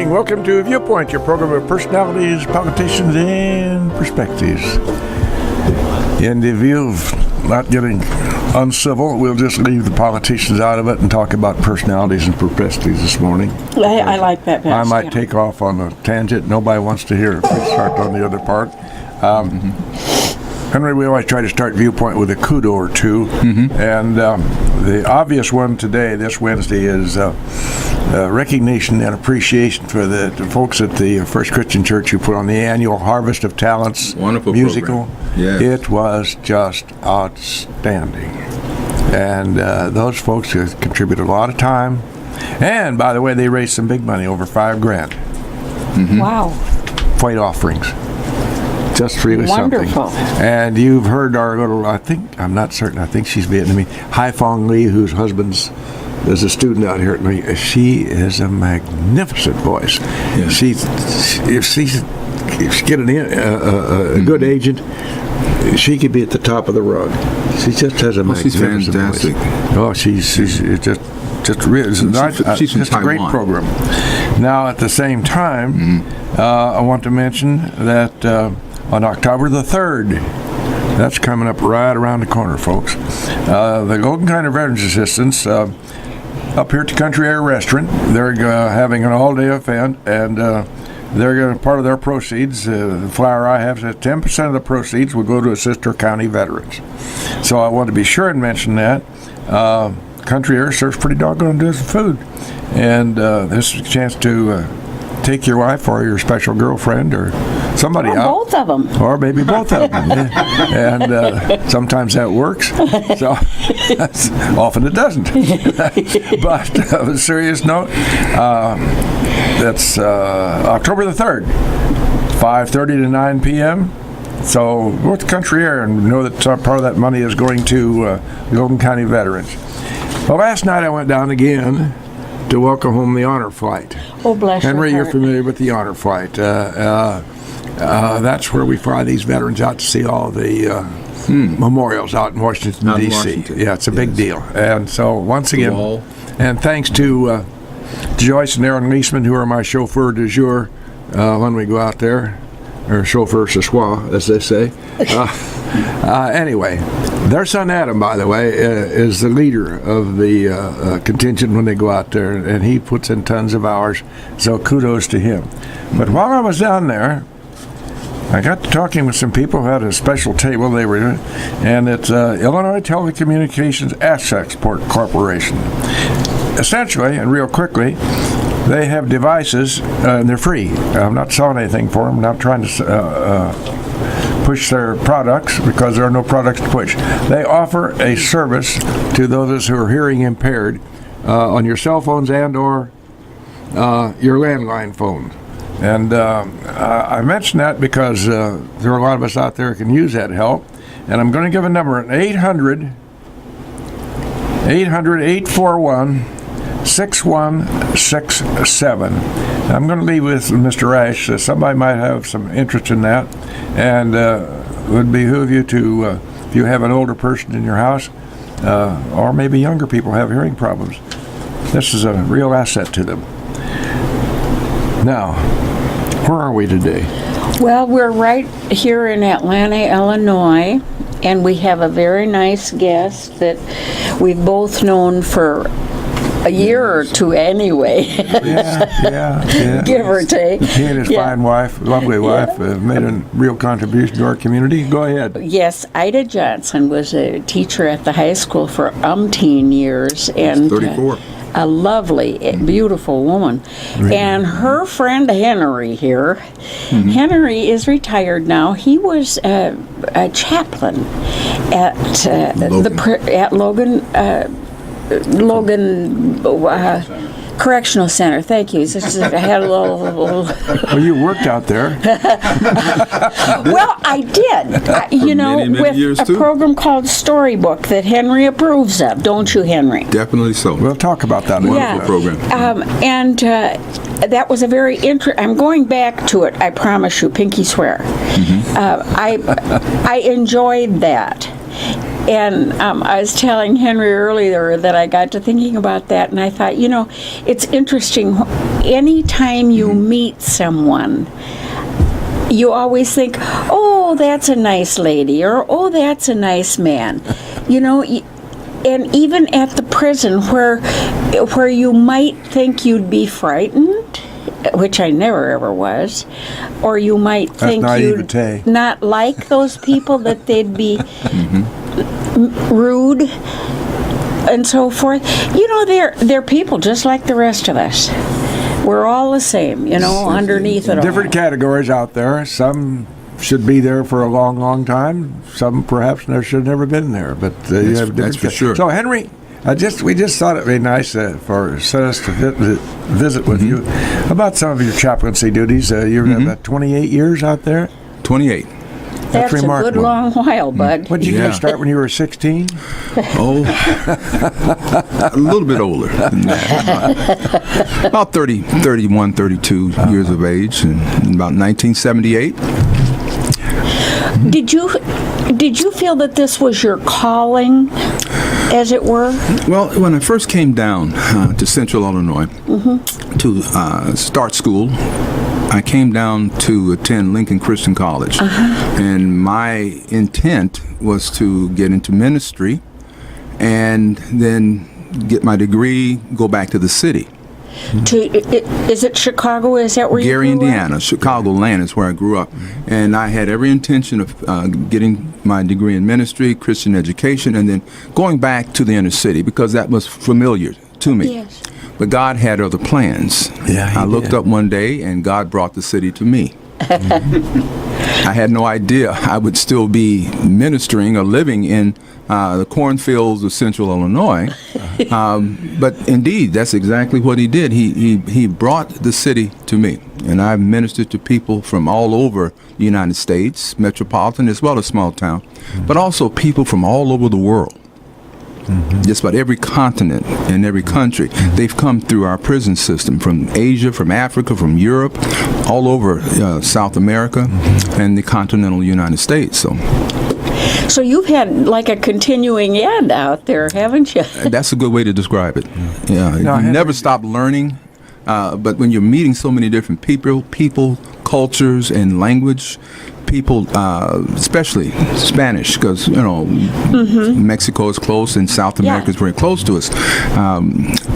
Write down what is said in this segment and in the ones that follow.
morning. Welcome to Viewpoint, your program of personalities, politicians, and perspectives. In the view of not getting uncivil, we'll just leave the politicians out of it and talk about personalities and perspectives this morning. I like that best. I might take off on a tangent. Nobody wants to hear it. We start on the other part. Henry, we always try to start Viewpoint with a kudo or two. And the obvious one today, this Wednesday, is recognition and appreciation for the folks at the First Christian Church who put on the annual Harvest of Talents Wonderful musical. Yes. It was just outstanding. And those folks have contributed a lot of time. And, by the way, they raised some big money, over $5,000. Wow. Flight offerings. Just really Wonderful. something. And you've heard our little, I'm not certain, I think she's Vietnamese, Hai Phong Lee, whose husband's is a student out here at Lee. She is a magnificent voice. Yeah. If she's getting a good agent, she could be at the top of the rug. She just has a magnificent she's fantastic voice. Oh, she's just really, she's from just a great Taiwan. program. Now, at the same time, I want to mention that on October the 3rd, that's coming up right around the corner, folks. The Logan County Veterans Assistance up here at the Country Air Restaurant, they're having an all-day event, and they're going to, part of their proceeds, the flyer I have says 10% of the proceeds will go to assist our county veterans. So I want to be sure and mention that. Country Air serves pretty doggone good food, and this is a chance to take your wife or your special girlfriend or somebody out. Both of them. Or maybe both of them. Yeah. And sometimes that works. So often it doesn't. But on a serious note, that's October the 3rd, 5:30 to 9 p.m. So go with Country Air and know that part of that money is going to Logan County veterans. Well, last night I went down again to welcome home the honor flight. Oh, bless Henry, your you're heart. familiar with the honor flight. That's where we fly these veterans out to see all the memorials out in Washington, Out in D.C. Washington. Yeah, it's a big deal. And so, once again, wall. and thanks to Joyce and Aaron Leisman, who are my chauffeur du jour when we go out there, or chauffeur ce soir, as they say. Anyway, their son Adam, by the way, is the leader of the contingent when they go out there, and he puts in tons of hours, so kudos to him. But while I was down there, I got to talking with some people who had a special table they were doing, and it's Illinois Telecommunications Export Corporation. Essentially, and real quickly, they have devices, and they're free. I'm not selling anything for them. I'm not trying to push their products because there are no products to push. They offer a service to those who are hearing impaired on your cell phones and or your landline phone. And I mention that because there are a lot of us out there who can use that help. And I'm going to give a number, 800-841-6167. I'm going to leave with Mr. Ash. Somebody might have some interest in that, and it would behoove you to, if you have an older person in your house, or maybe younger people have hearing problems, this is a real asset to them. Now, where are we today? Well, we're right here in Atlanta, Illinois, and we have a very nice guest that we've both known for a year or two anyway. Yeah. Give or take. He and his fine wife, lovely wife, made a real contribution to our community. Go ahead. Yes, Ida Johnson was a teacher at the high school for umpteen years, and 34. a lovely, beautiful woman. And her friend Henry here, Henry is retired now. He was a chaplain at Logan Correctional Center. Thank you. I had a little. Well, you worked out there. Well, I did. many with years, a too. program called Storybook that Henry approves of, don't you, Henry? Definitely so. We'll talk about that in a Yeah. little bit. program. And that was a very I'm going back to it, I promise you, pinky swear. I enjoyed that. And I was telling Henry earlier that I got to thinking about that, and I thought, it's interesting. Anytime you meet someone, you always think, oh, that's a nice lady, or oh, that's a nice man. And even at the prison where you might think you'd be frightened, which I never ever was, or you might think you'd not like those people, that they'd be rude and so forth. They're people just like the rest of us. We're all the same, underneath it all. Different categories out there. Some should be there for a long, long time. Some perhaps should have never been there. But you have that's for sure. So Henry, we just thought it'd be nice for us to visit with you about some of your chaplaincy duties. You're about 28 years out there. 28. That's a remarkable. good long while, bud. When did you start, when you were 16? Oh, a little bit older than that. About 30, 31, 32 years of age, and about 1978. Did you feel that this was your calling, as it were? Well, when I first came down to Central Illinois to start school, I came down to attend Lincoln Christian College, and my intent was to get into ministry and then get my degree, go back to the city. Is it Chicago? Is that where Gary, you grew Indiana. up? Chicagoland is where I grew up. And I had every intention of getting my degree in ministry, Christian education, and then going back to the inner city because that was familiar to me. Yes. But God had other plans. Yeah, I looked up one day, and God brought the city to me. I had no idea I would still be ministering or living in the cornfields of Central Illinois. But indeed, that's exactly what he did. He brought the city to me. And I've ministered to people from all over the United States, metropolitan as well as small town, but also people from all over the world. Just about every continent and every country. They've come through our prison system, from Asia, from Africa, from Europe, all over South America and the continental United States. So you've had like a continuing ed out there, haven't you? That's a good way to describe it. Yeah, No, you never stop learning, but when you're meeting so many different people, cultures, and language, people, especially Spanish, because Mexico is close and South America is very close to us.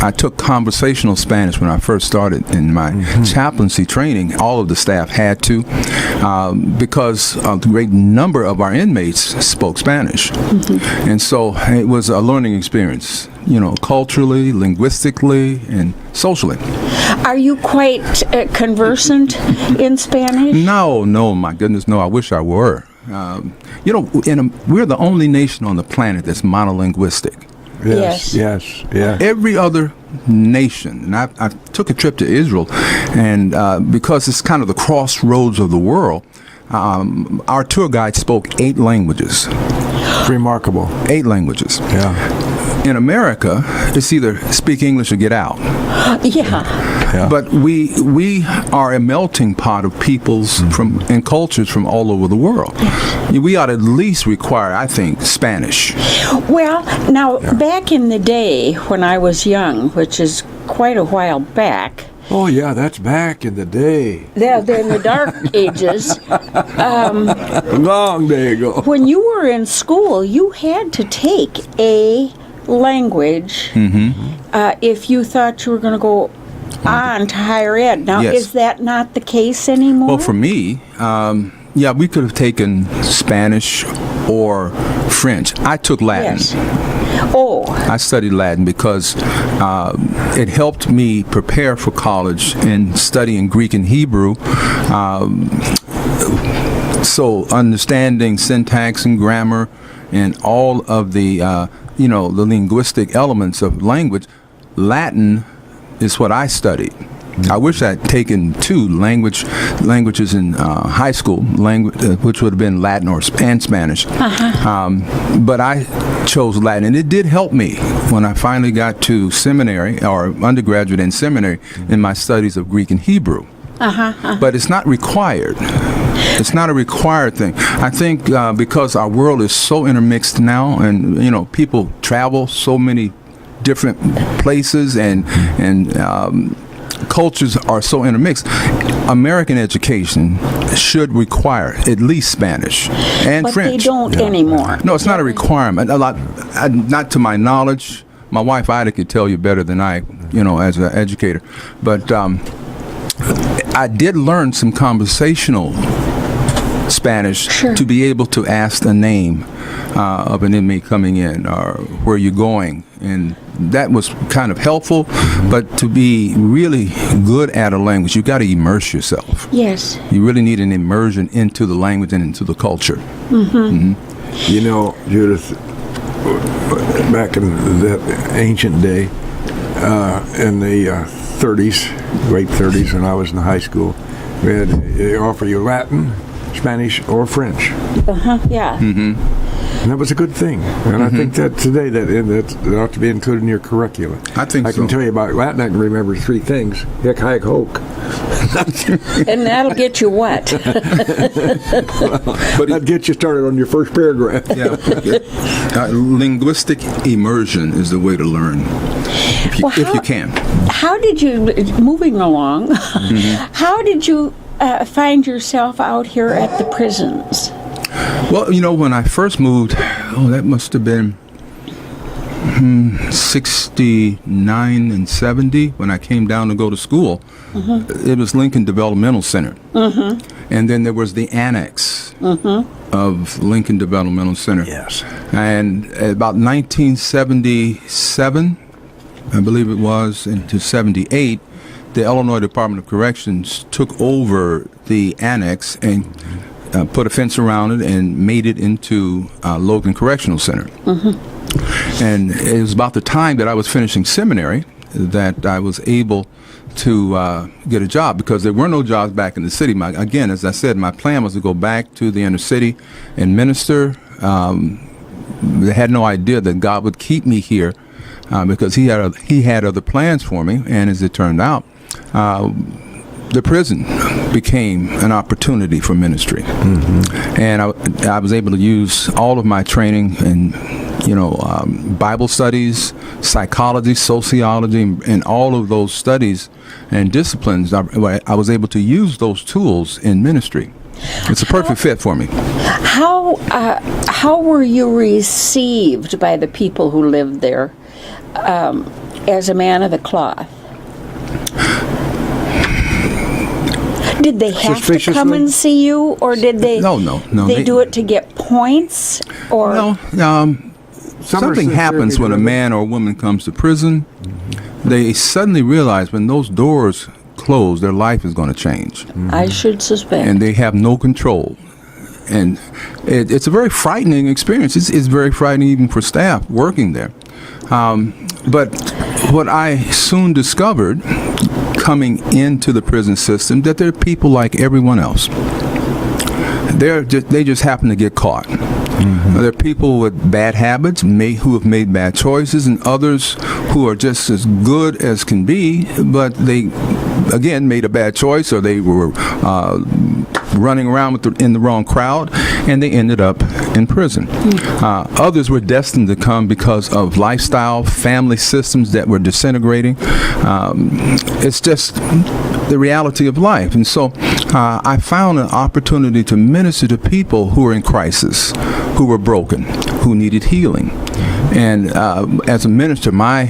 I took conversational Spanish when I first started in my chaplaincy training. All of the staff had to, because a great number of our inmates spoke Spanish, and so it was a learning experience. Culturally, linguistically, and socially. Are you quite conversant in Spanish? No, my goodness, no. I wish I were. We're the only nation on the planet that's monolinguistic. Yes. Every other nation, and I took a trip to Israel, and because it's kind of the crossroads of the world, our tour guide spoke 8 languages. Remarkable. 8 languages. Yeah. In America, it's either speak English or get out. Yeah. But we are a melting pot of peoples and cultures from all over the world. We ought to at least require, I think, Spanish. Well, now, back in the day when I was young, which is quite a while back. Oh, yeah, that's back in the day. They're in the dark ages. A long day ago. When you were in school, you had to take a language if you thought you were going to go on to higher ed. Now, Yes. is that not the case anymore? Well, for me, we could have taken Spanish or French. I took Latin. Yes. Oh. I studied Latin because it helped me prepare for college and studying Greek and Hebrew. So understanding syntax and grammar and all of the, the linguistic elements of language, Latin is what I studied. I wish I'd taken 2 languages in high school, which would have been Latin and Spanish. But I chose Latin, and it did help me when I finally got to seminary, or undergraduate and seminary, in my studies of Greek and Hebrew. But it's not required. It's not a required thing. I think because our world is so intermixed now, and people travel so many different places, and cultures are so intermixed. American education should require at least Spanish and But French. they don't anymore. No, it's not a requirement. Not to my knowledge. My wife Ida could tell you better than I, as an educator. But I did learn some conversational Spanish to be able to ask the name of an inmate coming in, or where you're going, and that was kind of helpful. But to be really good at a language, you got to immerse yourself. Yes. You really need an immersion into the language and into the culture. Judith, back in that ancient day, in the 30s, late 30s, when I was in high school, they offer you Latin, Spanish, or French. Yeah. And that was a good thing. And I think that today that ought to be included in your curriculum. I think I can tell you about Latin. I can remember 3 things. Hic, haec, hoc. And that'll get you what? But that'd get you started on your first paragraph. Yeah. Linguistic immersion is the way to learn, if you can. How did you, moving along, how did you find yourself out here at the prisons? Well, when I first moved, that must have been 69 and 70 when I came down to go to school. It was Lincoln Developmental Center. And then there was the annex of Lincoln Developmental Center. Yes. And about 1977, I believe it was, into 78, the Illinois Department of Corrections took over the annex and put a fence around it and made it into Logan Correctional Center. And it was about the time that I was finishing seminary that I was able to get a job, because there were no jobs back in the city. Again, as I said, my plan was to go back to the inner city and minister. They had no idea that God would keep me here because He had other plans for me. And as it turned out, the prison became an opportunity for ministry. And I was able to use all of my training in Bible studies, psychology, sociology, and all of those studies and disciplines. I was able to use those tools in ministry. It's a perfect fit for me. How were you received by the people who lived there as a man of the cloth? Did they have to come and see you, or did they? No. They do it to get points, or no. Something happens when a man or a woman comes to prison. They suddenly realize when those doors close, their life is going to change. I should suspect. And they have no control. And it's a very frightening experience. It's very frightening even for staff working there. But what I soon discovered coming into the prison system, that they're people like everyone else. They just happen to get caught. There are people with bad habits who have made bad choices, and others who are just as good as can be, but they, again, made a bad choice, or they were running around in the wrong crowd, and they ended up in prison. Others were destined to come because of lifestyle, family systems that were disintegrating. It's just the reality of life. And so I found an opportunity to minister to people who were in crisis, who were broken, who needed healing. And as a minister, my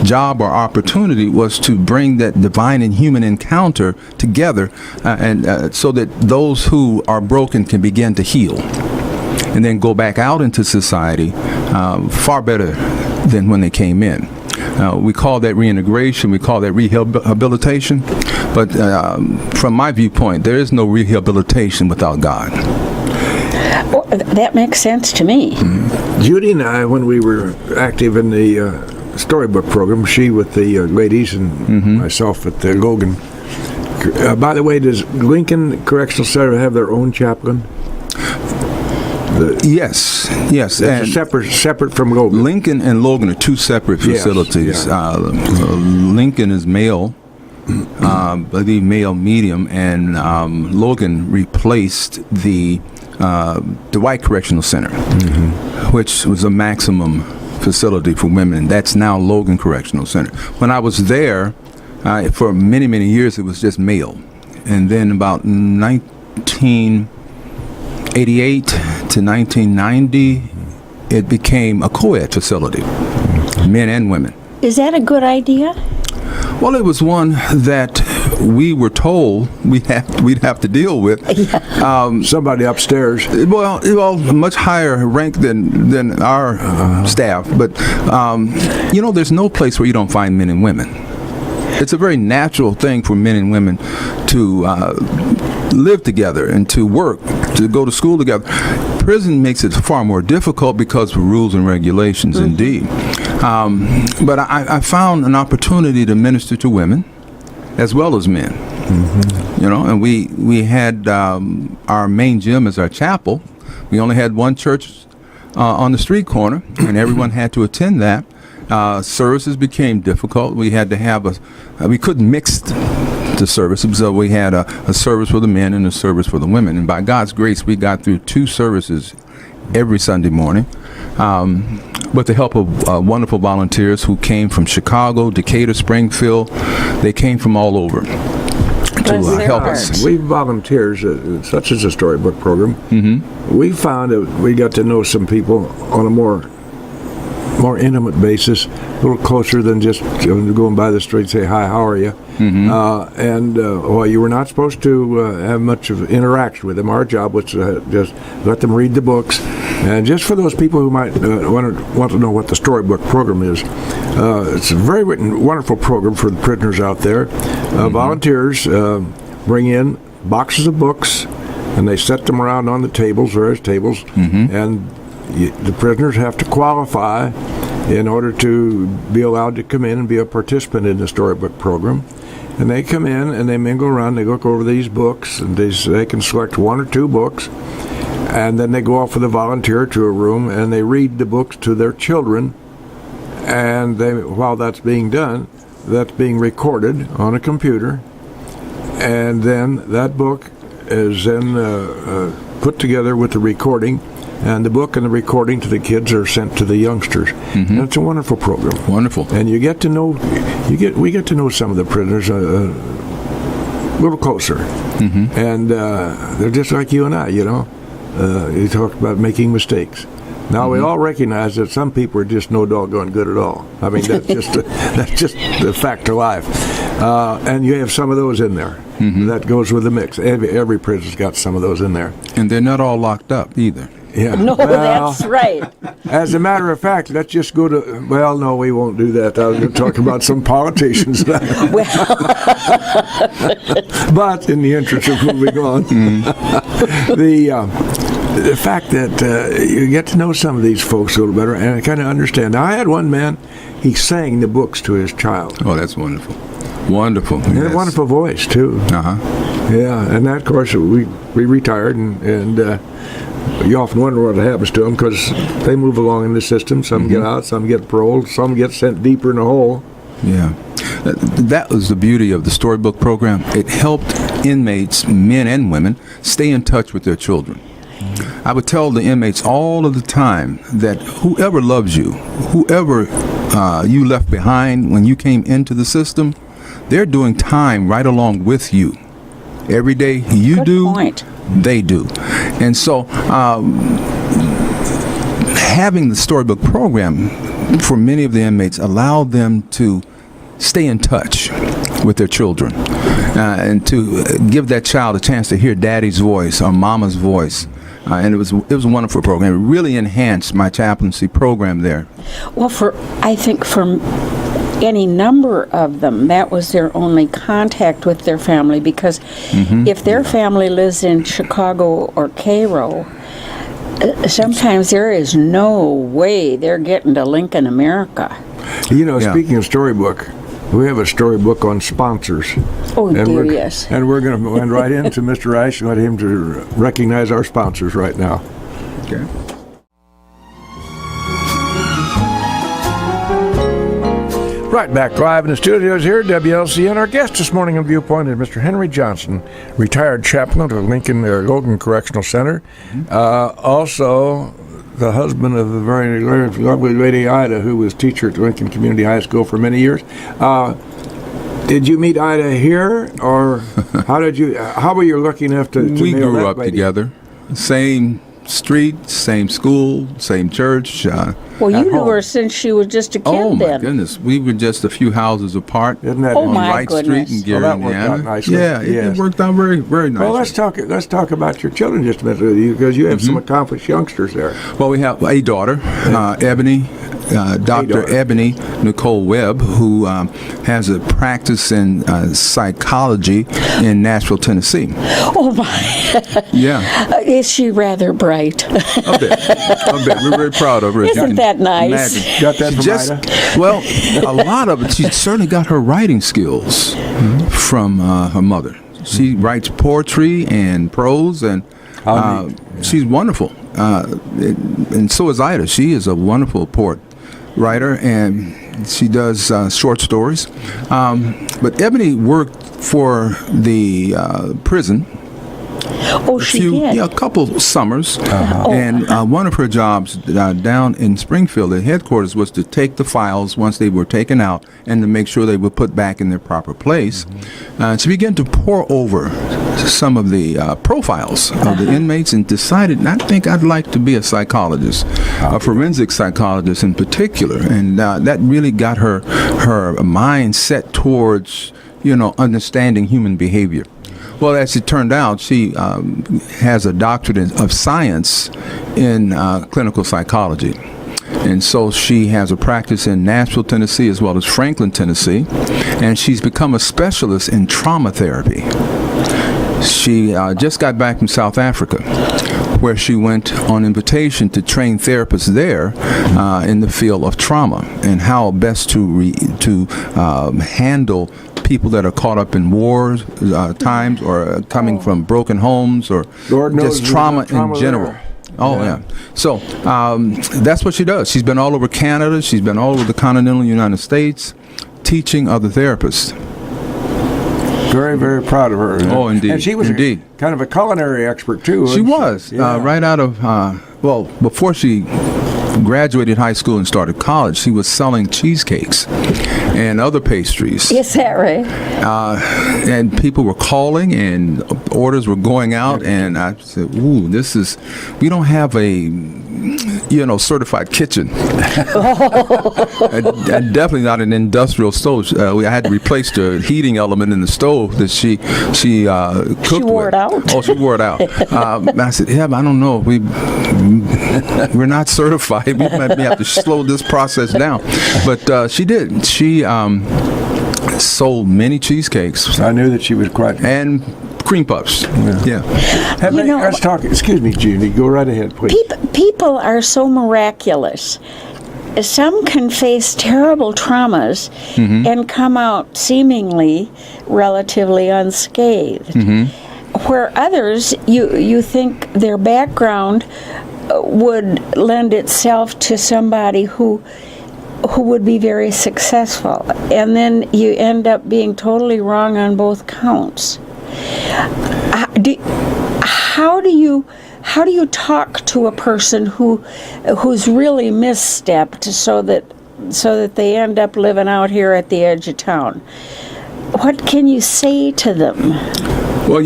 job or opportunity was to bring that divine and human encounter together, and so that those who are broken can begin to heal and then go back out into society far better than when they came in. We call that reintegration, we call that rehabilitation, but from my viewpoint, there is no rehabilitation without God. Well, that makes sense to me. Judy and I, when we were active in the storybook program, she with the ladies and myself at the Logan. By the way, does Lincoln Correctional Center have their own chaplain? Yes. That's separate from Logan. Lincoln and Logan are two separate facilities. Yes. Lincoln is male, I believe male medium, and Logan replaced the Dwight Correctional Center, which was a maximum facility for women. That's now Logan Correctional Center. When I was there, for many, many years, it was just male. And then about 1988 to 1990, it became a co-ed facility, men and women. Is that a good idea? Well, it was one that we were told we'd have to deal with. Somebody upstairs. Well, a much higher rank than our staff. But, there's no place where you don't find men and women. It's a very natural thing for men and women to live together and to work, to go to school together. Prison makes it far more difficult because of rules and regulations, indeed. But I found an opportunity to minister to women as well as men. And we had our main gym as our chapel. We only had one church on the street corner, and everyone had to attend that. Services became difficult. We had to have we couldn't mix the services, so we had a service for the men and a service for the women. And by God's grace, we got through 2 services every Sunday morning with the help of wonderful volunteers who came from Chicago, Decatur, Springfield. They came from all over to help us. We volunteers, such as the Storybook program, we found that we got to know some people on a more intimate basis, a little closer than just going by the street and say, hi, how are you? You were not supposed to have much of interaction with them. Our job was to just let them read the books. And just for those people who might want to know what the Storybook program is, it's a very wonderful program for the prisoners out there. Volunteers bring in boxes of books, and they set them around on the tables, various tables, and the prisoners have to qualify in order to be allowed to come in and be a participant in the Storybook program. And they come in and they mingle around, they look over these books, and they can select 1 or 2 books, and then they go off with a volunteer to a room and they read the books to their children. And while that's being done, that's being recorded on a computer, and then that book is then put together with the recording. And the book and the recording to the kids are sent to the youngsters. And it's a wonderful program. Wonderful. And you get to know, we get to know some of the prisoners a little closer. And they're just like you and I, you talk about making mistakes. Now we all recognize that some people are just no doggone good at all. I mean, that's just the fact of life. And you have some of those in there. That goes with the mix. Every prison's got some of those in there. And they're not all locked up either. Yeah. No, that's right. As a matter of fact, let's just go to, well, no, we won't do that. I was going to talk about some politicians. But in the interest of moving on, the fact that you get to know some of these folks a little better and kind of understand. Now, I had one man, he sang the books to his child. Oh, that's wonderful. Wonderful. He had a wonderful voice, too. Yeah, and that, of course, we retired, and you often wonder what happens to them because they move along in the system. Some get out, some get paroled, some get sent deeper in the hole. Yeah. That was the beauty of the Storybook program. It helped inmates, men and women, stay in touch with their children. I would tell the inmates all of the time that whoever loves you, whoever you left behind when you came into the system, they're doing time right along with you. Every day you Good do, point. they do. And so having the Storybook program for many of the inmates allowed them to stay in touch with their children and to give that child a chance to hear daddy's voice or mama's voice. And it was a wonderful program. It really enhanced my chaplaincy program there. Well, I think for any number of them, that was their only contact with their family, because if their family lives in Chicago or Cairo, sometimes there is no way they're getting to Lincoln, America. Speaking of Storybook, we have a storybook on sponsors. Oh, dear, yes. And we're going to run right into Mr. Rice and let him to recognize our sponsors right now. Okay. Right back live in the studios here at WLCN. Our guest this morning on Viewpoint is Mr. Henry Johnson, retired chaplain of Logan Correctional Center. Also, the husband of the very lovely lady Ida, who was teacher at Lincoln Community High School for many years. Did you meet Ida here, or how were you lucky enough to We nail grew that up lady? together. Same street, same school, same church. Well, you At knew home. her since she was just a kid Oh my then. goodness, we were just a few houses apart. Isn't that Oh, on my Wright goodness. Street in Gary, Well, that worked Indiana. out nicely. Yeah, Yes. it worked out very, very nicely. Well, let's talk about your children just a minute, because you have some accomplished youngsters there. Well, we have a daughter, Ebony, Dr. daughter. Ebony Nicole Webb, who has a practice in psychology in Nashville, Tennessee. Oh, my. Yeah, Is she rather bright? a bit. We're very proud of her. as you Isn't can that nice? imagine. Got that from Just, Ida? well, a lot of it. She certainly got her writing skills from her mother. She writes poetry and prose, and she's wonderful. And so is Ida. She is a wonderful poet writer, and she does short stories. But Ebony worked for the prison. Oh, she did. A couple summers, and one of her jobs down in Springfield, the headquarters, was to take the files once they were taken out and to make sure they were put back in their proper place. She began to pore over some of the profiles of the inmates and decided, I think I'd like to be a psychologist, a forensic psychologist in particular, and that really got her mind set towards understanding human behavior. Well, as it turned out, she has a doctorate of science in clinical psychology. And so she has a practice in Nashville, Tennessee, as well as Franklin, Tennessee. And she's become a specialist in trauma therapy. She just got back from South Africa, where she went on invitation to train therapists there in the field of trauma and how best to handle people that are caught up in war times, or coming from broken homes, or Lord knows just trauma there's trauma in general. there. Oh, yeah. So that's what she does. She's been all over Canada. She's been all over the continental United States teaching other therapists. Very, very proud of her. Oh, indeed. And she was Indeed. kind of a culinary expert, too. She wasn't was, Yeah. right out of, before she graduated high school and started college, she was selling cheesecakes and other pastries. Is that right? And people were calling and orders were going out, and I said, ooh, we don't have a, certified kitchen. and definitely not an industrial stove. I had to replace the heating element in the stove that she cooked with. She wore it out. Oh, she wore it out. I said, yeah, but I don't know. We're not certified. We might have to slow this process down. But she did. She sold many cheesecakes I knew that she was quite... and cream puffs. Yeah. Let's talk... Excuse me, Judy. Go right ahead, please. People are so miraculous. Some can face terrible traumas and come out seemingly relatively unscathed. Where others, you think their background would lend itself to somebody who would be very successful, and then you end up being totally wrong on both counts. How do you talk to a person who's really misstepped so that they end up living out here at the edge of town? What can you say to them? Well,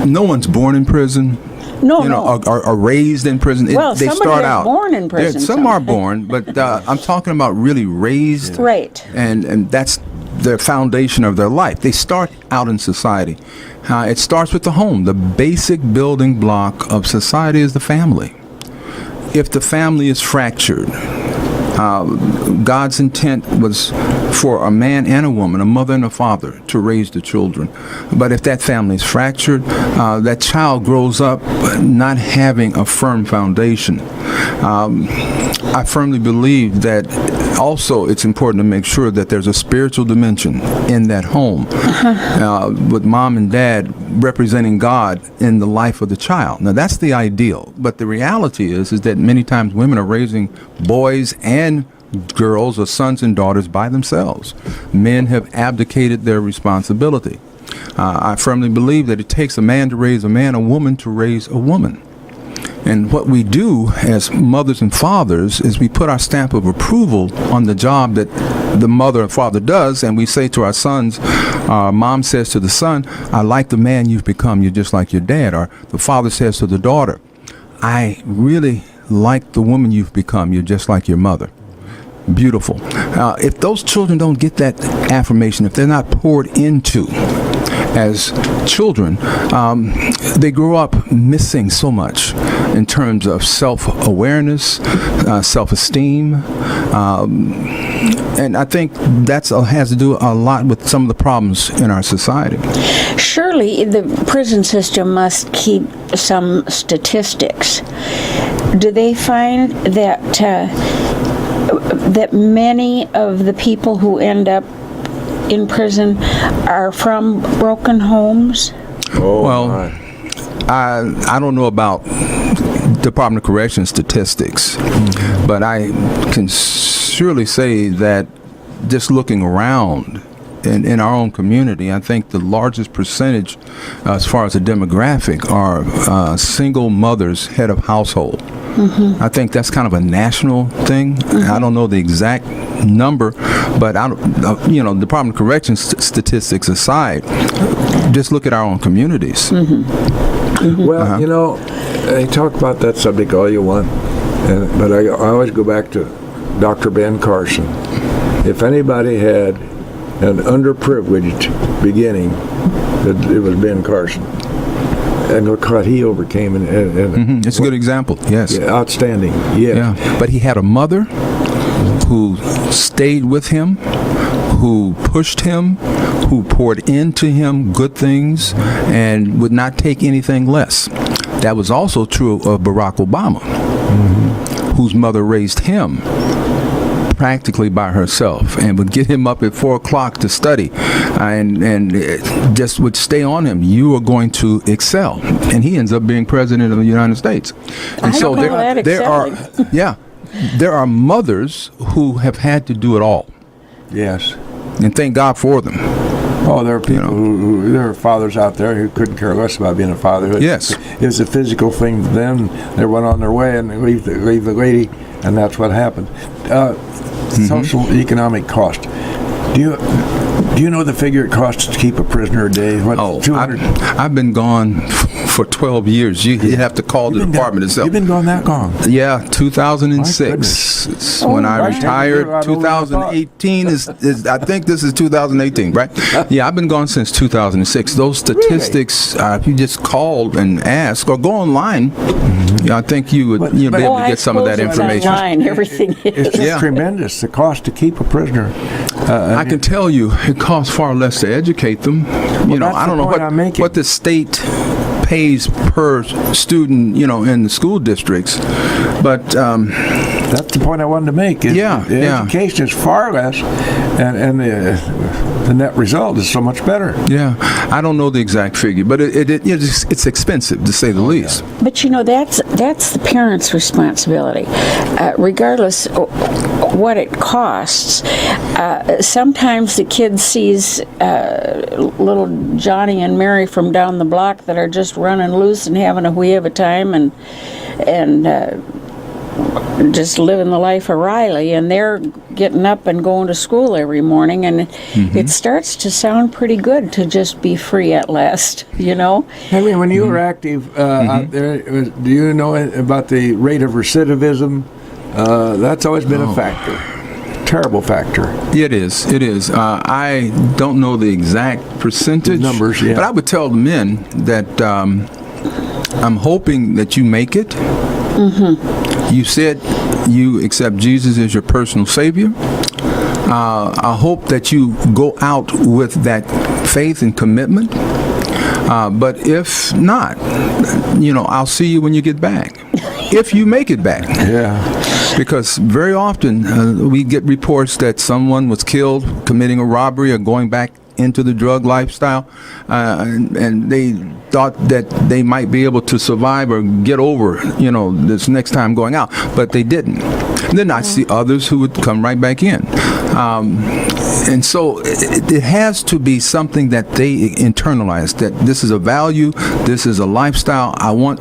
no one's born in prison. No. Are raised in prison. Well, they somebody start is out born in prison. Some are born, but I'm talking about really raised. Right. And that's the foundation of their life. They start out in society. It starts with the home. The basic building block of society is the family. If the family is fractured, God's intent was for a man and a woman, a mother and a father, to raise the children. But if that family is fractured, that child grows up not having a firm foundation. I firmly believe that also it's important to make sure that there's a spiritual dimension in that home, with mom and dad representing God in the life of the child. Now, that's the ideal, but the reality is that many times women are raising boys and girls or sons and daughters by themselves. Men have abdicated their responsibility. I firmly believe that it takes a man to raise a man, a woman to raise a woman. And what we do as mothers and fathers is we put our stamp of approval on the job that the mother and father does, and we say to our sons, mom says to the son, I like the man you've become, you're just like your dad. Or the father says to the daughter, I really like the woman you've become, you're just like your mother. Beautiful. If those children don't get that affirmation, if they're not poured into as children, they grow up missing so much in terms of self-awareness, self-esteem, and I think that has to do a lot with some of the problems in our society. Surely the prison system must keep some statistics. Do they find that that many of the people who end up in prison are from broken homes? Well, I don't know about Department of Corrections statistics, but I can surely say that just looking around in our own community, I think the largest percentage as far as the demographic are single mothers, head of household. I think that's kind of a national thing. I don't know the exact number, but Department of Corrections statistics aside, just look at our own communities. Well, they talk about that subject all you want, but I always go back to Dr. Ben Carson. If anybody had an underprivileged beginning, it was Ben Carson. And look what he overcame. It's a good example, yes. Yeah, outstanding, yeah. But he had a mother who stayed with him, who pushed him, who poured into him good things, and would not take anything less. That was also true of Barack Obama, whose mother raised him practically by herself and would get him up at 4 o'clock to study and just would stay on him. You are going to excel. And he ends up being president of the United States. And so there are mothers who have had to do it all. Yes. And thank God for them. Oh, there are people who there are fathers out there who couldn't care less about being a father. Yes. It was a physical thing to them. They went on their way and they leave the lady, and that's what happened. Social economic cost. Do you know the figure it costs to keep a prisoner a day? What, I've been gone for 12 years. You have to call the department itself. You've been gone that long? Yeah, 2006. It's when I retired. 2018 is I think this is 2018, right? Yeah, I've been gone since 2006. Those statistics, if you just called and asked or go online, I think you would be able to get some of that information. Online, everything is. It's just tremendous, the cost to keep a prisoner. I can tell you, it costs far less to educate them. I don't know what the state pays per student, in the school districts, but that's the point I wanted to make. Education is far less, and the net result is so much better. Yeah, I don't know the exact figure, but it's expensive to say the least. But that's the parents' responsibility, regardless what it costs. Sometimes the kid sees little Johnny and Mary from down the block that are just running loose and having a wee of a time and just living the life of Riley, and they're getting up and going to school every morning, and it starts to sound pretty good to just be free at last, I mean, when you were active out there, do you know about the rate of recidivism? That's always been a factor. Terrible factor. It is. I don't know the exact percentage numbers, but I would tell the men that I'm hoping that you make it. You said you accept Jesus as your personal Savior. I hope that you go out with that faith and commitment. But if not, I'll see you when you get back. If you make it back. Yeah. Because very often we get reports that someone was killed committing a robbery or going back into the drug lifestyle, and they thought that they might be able to survive or get over, this next time going out, but they didn't. And then I see others who would come right back in. And so it has to be something that they internalize, that this is a value, this is a lifestyle. I want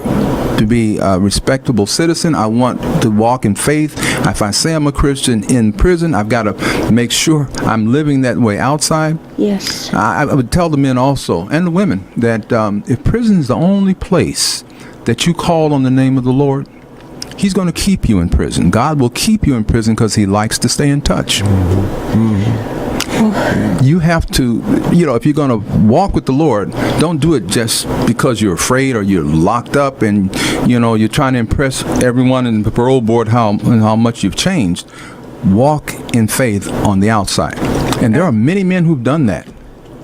to be a respectable citizen. I want to walk in faith. If I say I'm a Christian in prison, I've got to make sure I'm living that way outside. Yes. I would tell the men also, and the women, that if prison is the only place that you call on the name of the Lord, He's going to keep you in prison. God will keep you in prison because He likes to stay in touch. You have to, if you're going to walk with the Lord, don't do it just because you're afraid or you're locked up and, you're trying to impress everyone in the parole board how much you've changed. Walk in faith on the outside. And there are many men who've done that.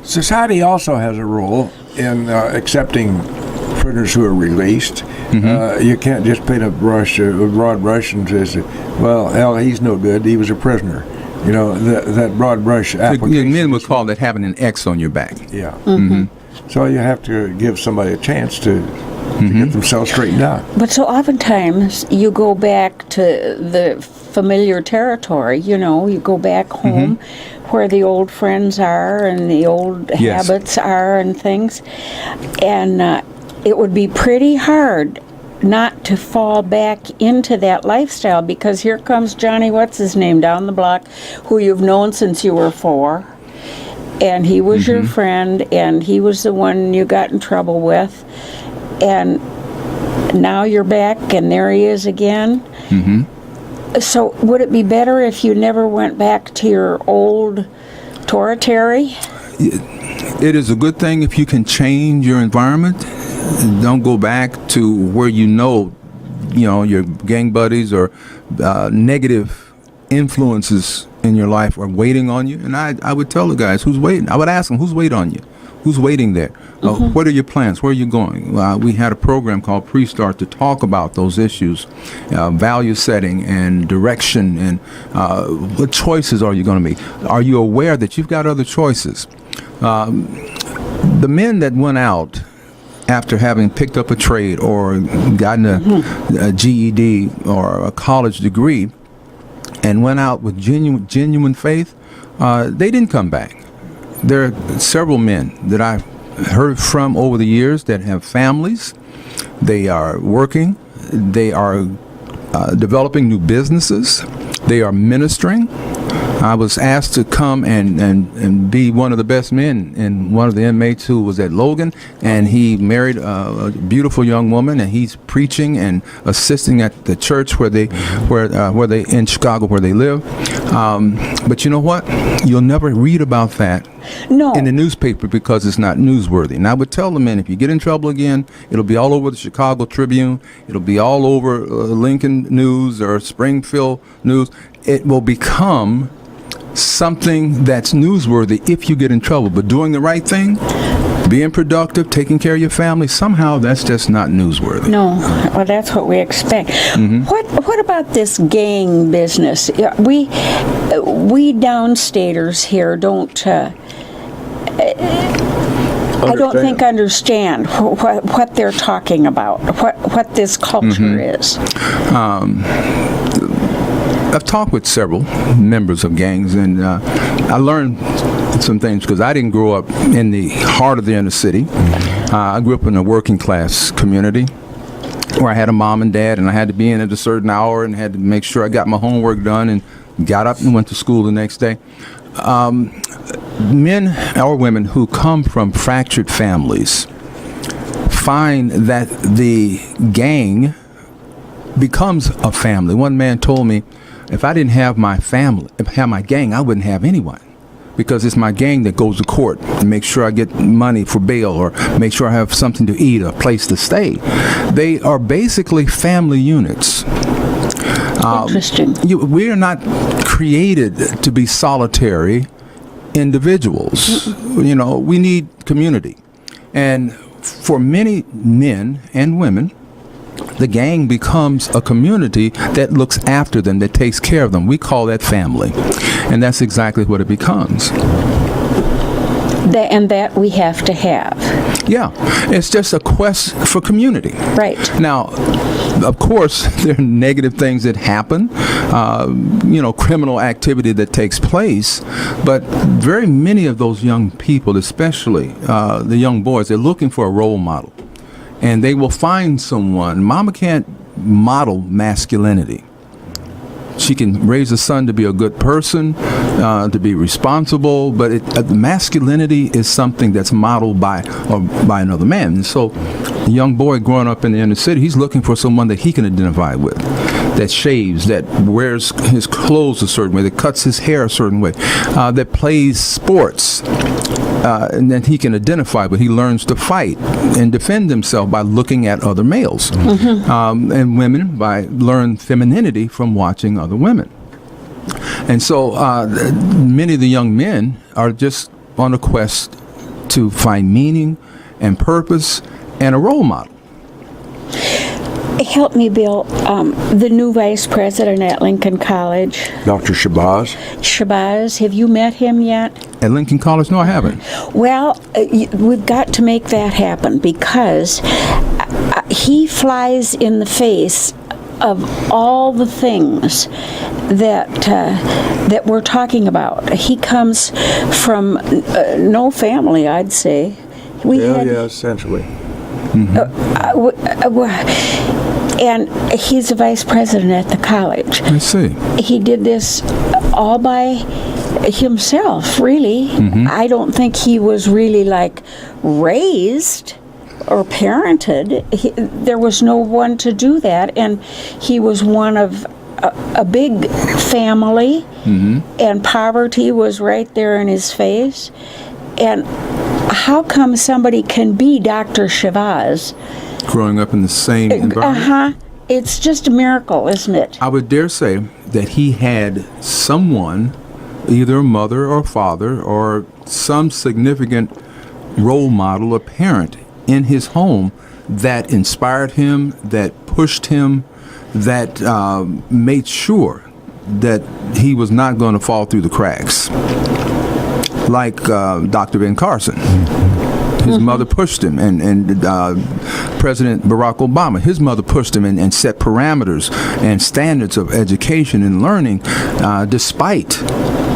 Society also has a role in accepting prisoners who are released. You can't just paint a broad brush and say, well, hell, he's no good. He was a prisoner. That broad brush application. Men would call that having an X on your back. Yeah. So you have to give somebody a chance to get themselves straightened out. But so oftentimes you go back to the familiar territory, you go back home where the old friends are and the old habits are and things. And it would be pretty hard not to fall back into that lifestyle, because here comes Johnny what's-his-name down the block, who you've known since you were 4, and he was your friend, and he was the one you got in trouble with, and now you're back and there he is again. So would it be better if you never went back to your old territory? It is a good thing if you can change your environment. Don't go back to where your gang buddies or negative influences in your life are waiting on you. And I would tell the guys, who's waiting? I would ask them, who's waiting on you? Who's waiting there? What are your plans? Where are you going? We had a program called Pre-Start to talk about those issues, value setting and direction, and what choices are you going to make? Are you aware that you've got other choices? The men that went out after having picked up a trade or gotten a GED or a college degree and went out with genuine faith, they didn't come back. There are several men that I've heard from over the years that have families. They are working. They are developing new businesses. They are ministering. I was asked to come and be one of the best men in one of the inmates who was at Logan, and he married a beautiful young woman, and he's preaching and assisting at the church where they in Chicago where they live. But you know what? You'll never read about that in the newspaper because it's not newsworthy. And I would tell the men, if you get in trouble again, it'll be all over the Chicago Tribune. It'll be all over Lincoln News or Springfield News. It will become something that's newsworthy if you get in trouble. But doing the right thing, being productive, taking care of your family, somehow that's just not newsworthy. No, well, that's what we expect. What about this gang business? We downstaters here don't. I don't think understand what they're talking about. What this culture is. I've talked with several members of gangs, and I learned some things because I didn't grow up in the heart of the inner city. I grew up in a working class community where I had a mom and dad, and I had to be in at a certain hour and had to make sure I got my homework done and got up and went to school the next day. Men or women who come from fractured families find that the gang becomes a family. One man told me, if I didn't have my family, if I had my gang, I wouldn't have anyone, because it's my gang that goes to court and make sure I get money for bail or make sure I have something to eat, a place to stay. They are basically family units. Interesting. We are not created to be solitary individuals. We need community. And for many men and women, the gang becomes a community that looks after them, that takes care of them. We call that family. And that's exactly what it becomes. And that we have to have. Yeah, it's just a quest for community. Right. Now, of course, there are negative things that happen, criminal activity that takes place, but very many of those young people, especially the young boys, they're looking for a role model. And they will find someone. Mama can't model masculinity. She can raise a son to be a good person, to be responsible, but masculinity is something that's modeled by another man. And so a young boy growing up in the inner city, he's looking for someone that he can identify with, that shaves, that wears his clothes a certain way, that cuts his hair a certain way, that plays sports. And then he can identify, but he learns to fight and defend himself by looking at other males. And women learn femininity from watching other women. And so many of the young men are just on a quest to find meaning and purpose and a role model. Help me, Bill. The new vice president at Lincoln College, Dr. Shabazz, have you met him yet? At Lincoln College? No, I haven't. Well, we've got to make that happen because he flies in the face of all the things that we're talking about. He comes from no family, I'd say. Essentially. And he's a vice president at the college. I see. He did this all by himself, really. I don't think he was really raised or parented. There was no one to do that, and he was one of a big family, and poverty was right there in his face. And how come somebody can be Dr. Shabazz? Growing up in the same environment? It's just a miracle, isn't it? I would dare say that he had someone, either a mother or father or some significant role model or parent in his home that inspired him, that pushed him, that made sure that he was not going to fall through the cracks. Like Dr. Ben Carson. His mother pushed him, and President Barack Obama, his mother pushed him and set parameters and standards of education and learning, despite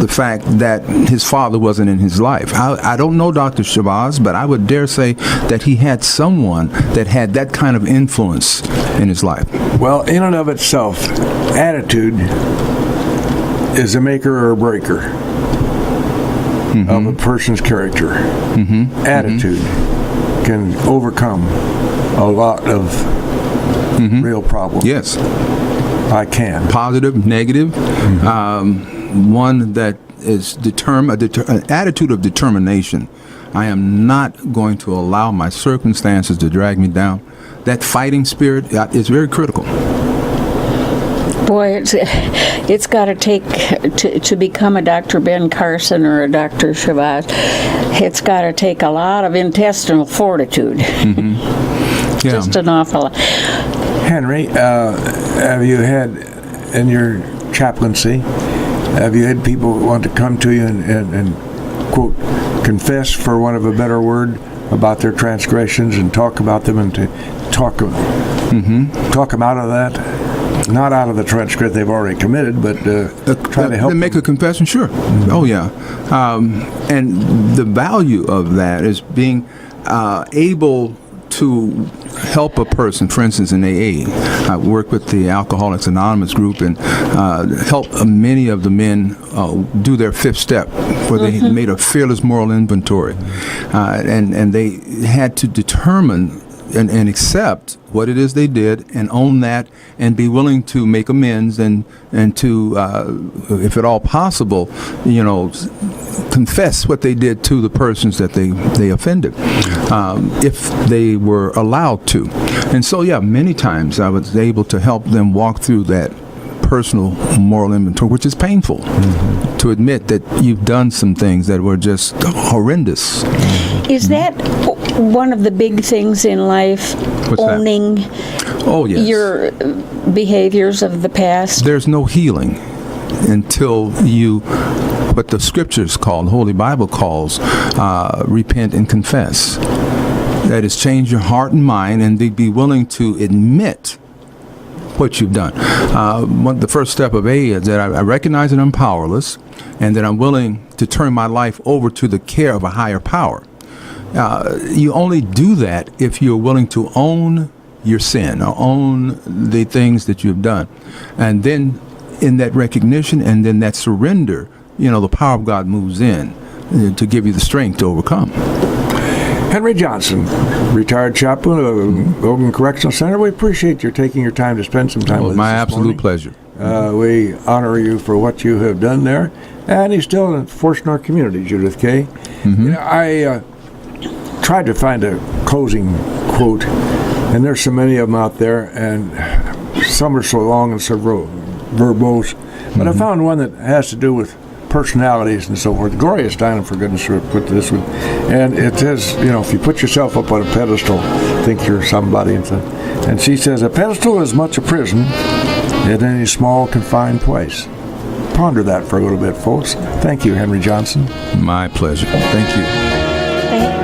the fact that his father wasn't in his life. I don't know Dr. Shabazz, but I would dare say that he had someone that had that kind of influence in his life. Well, in and of itself, attitude is a maker or a breaker of a person's character. Attitude can overcome a lot of real problems. Yes. I can. Positive, negative, one that is an attitude of determination. I am not going to allow my circumstances to drag me down. That fighting spirit is very critical. Boy, it's got to take, to become a Dr. Ben Carson or a Dr. Shabazz, it's got to take a lot of intestinal fortitude. Just an awful lot. Henry, have you had, in your chaplaincy, have you had people want to come to you and quote, confess, for want of a better word, about their transgressions and talk about them and to talk them out of that? Not out of the transgression they've already committed, but try to help them. Make a confession, sure. Oh, yeah. And the value of that is being able to help a person. For instance, in AA, I work with the Alcoholics Anonymous group and help many of the men do their fifth step, where they made a fearless moral inventory. And they had to determine and accept what it is they did and own that and be willing to make amends and to, if at all possible, confess what they did to the persons that they offended, if they were allowed to. And so, yeah, many times I was able to help them walk through that personal moral inventory, which is painful to admit that you've done some things that were just horrendous. Is that one of the big things in life? What's owning that? Oh, yes. Your behaviors of the past? There's no healing until you what the scriptures call, the Holy Bible calls, repent and confess. That is, change your heart and mind, and be willing to admit what you've done. The first step of A is that I recognize that I'm powerless, and that I'm willing to turn my life over to the care of a higher power. You only do that if you're willing to own your sin or own the things that you've done. And then in that recognition and then that surrender, the power of God moves in to give you the strength to overcome. Henry Johnson, retired chaplain of Logan Correctional Center. We appreciate your taking your time to spend some time with us. My this absolute morning. pleasure. We honor you for what you have done there, and he's still a force in our community, Judith Kay. I tried to find a closing quote, and there's so many of them out there, and some are so long and so verbose. But I found one that has to do with personalities and so forth. Gloria Steinem, for goodness sake, put this one. And it says, if you put yourself up on a pedestal, think you're somebody. And she says, a pedestal is much a prison in any small, confined place. Ponder that for a little bit, folks. Thank you, Henry Johnson. My pleasure. Thank you. Thank